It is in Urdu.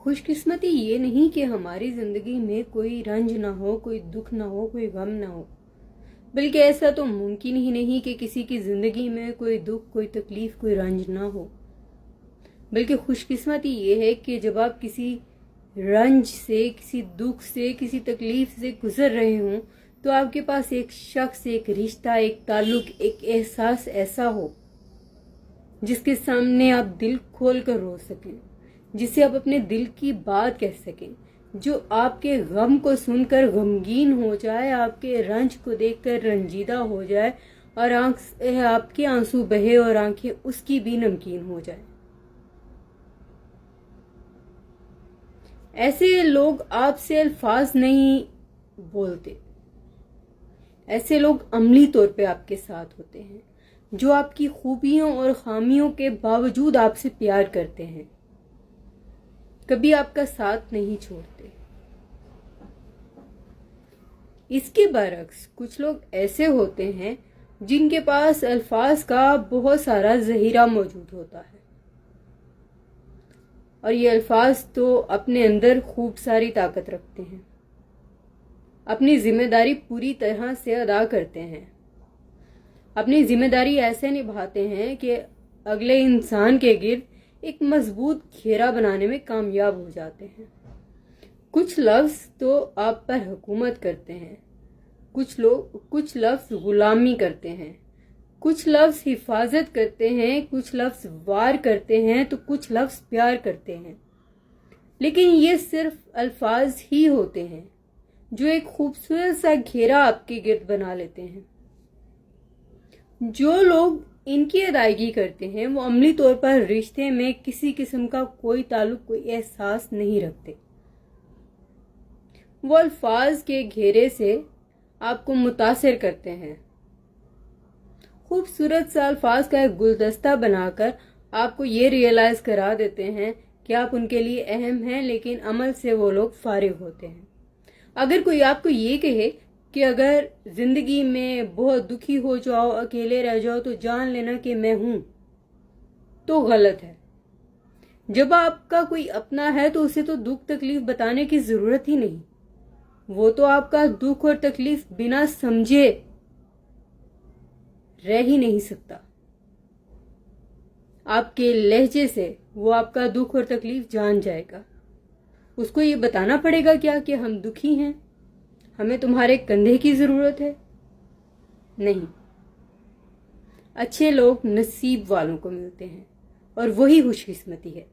خوش قسمتی یہ نہیں کہ ہماری زندگی میں کوئی رنج نہ ہو، کوئی دکھ نہ ہو، کوئی غم نہ ہو، بلکہ ایسا تو ممکن ہی نہیں کہ کسی کی زندگی میں کوئی دکھ، کوئی تکلیف، کوئی رنج نہ ہو۔ بلکہ خوش قسمتی یہ ہے کہ جب آپ کسی رنج سے، کسی دکھ سے، کسی تکلیف سے گزر رہے ہوں تو آپ کے پاس ایک شخص، ایک رشتہ، ایک تعلق، ایک احساس ایسا ہو جس کے سامنے آپ دل کھول کر رو سکیں، جسے آپ اپنے دل کی بات کہہ سکیں، جو آپ کے غم کو سن کر غمگین ہو جائے، آپ کے رنج کو دیکھ کر رنجیدہ ہو جائے اور آنکھ سے آپ کے آنسو بہے اور آنکھیں اس کی بھی نمکین ہو جائے۔ ایسے لوگ آپ سے الفاظ نہیں بولتے، ایسے لوگ عملی طور پہ آپ کے ساتھ ہوتے ہیں، جو آپ کی خوبیوں اور خامیوں کے باوجود آپ سے پیار کرتے ہیں، کبھی آپ کا ساتھ نہیں چھوڑتے۔ اس کے برعکس کچھ لوگ ایسے ہوتے ہیں جن کے پاس الفاظ کا بہت سارا ذخیرہ موجود ہوتا ہے، اور یہ الفاظ تو اپنے اندر خوب ساری طاقت رکھتے ہیں، اپنی ذمہ داری پوری طرح سے ادا کرتے ہیں، اپنی ذمہ داری ایسے نبھاتے ہیں کہ اگلے انسان کے گرد ایک مضبوط گھیرا بنانے میں کامیاب ہو جاتے ہیں۔ کچھ لفظ تو آپ پر حکومت کرتے ہیں، کچھ لفظ غلامی کرتے ہیں، کچھ لفظ حفاظت کرتے ہیں، کچھ لفظ وار کرتے ہیں تو کچھ لفظ پیار کرتے ہیں۔ لیکن یہ صرف الفاظ ہی ہوتے ہیں جو ایک خوبصورت سا گھیرا آپ کے گرد بنا لیتے ہیں۔ جو لوگ ان کی ادائیگی کرتے ہیں وہ عملی طور پر رشتے میں کسی قسم کا کوئی تعلق، کوئی احساس نہیں رکھتے۔ وہ الفاظ کے گھیرے سے آپ کو متاثر کرتے ہیں، خوبصورت سا الفاظ کا ایک گلدستہ بنا کر آپ کو یہ ریئلائز کرا دیتے ہیں کہ آپ ان کے لیے اہم ہیں، لیکن عمل سے وہ لوگ فارغ ہوتے ہیں۔ اگر کوئی آپ کو یہ کہے کہ اگر زندگی میں بہت دکھی ہو جاؤ، اکیلے رہ جاؤ تو جان لینا کہ میں ہوں، تو غلط ہے۔ جب آپ کا کوئی اپنا ہے تو اسے تو دکھ تکلیف بتانے کی ضرورت ہی نہیں، وہ تو آپ کا دکھ اور تکلیف بنا سمجھے رہ ہی نہیں سکتا۔ آپ کے لہجے سے وہ آپ کا دکھ اور تکلیف جان جائے گا۔ اس کو یہ بتانا پڑے گا کیا کہ ہم دکھی ہیں، ہمیں تمہارے کندھے کی ضرورت ہے؟ نہیں۔ اچھے لوگ نصیب والوں کو ملتے ہیں اور وہی خوش قسمتی ہے۔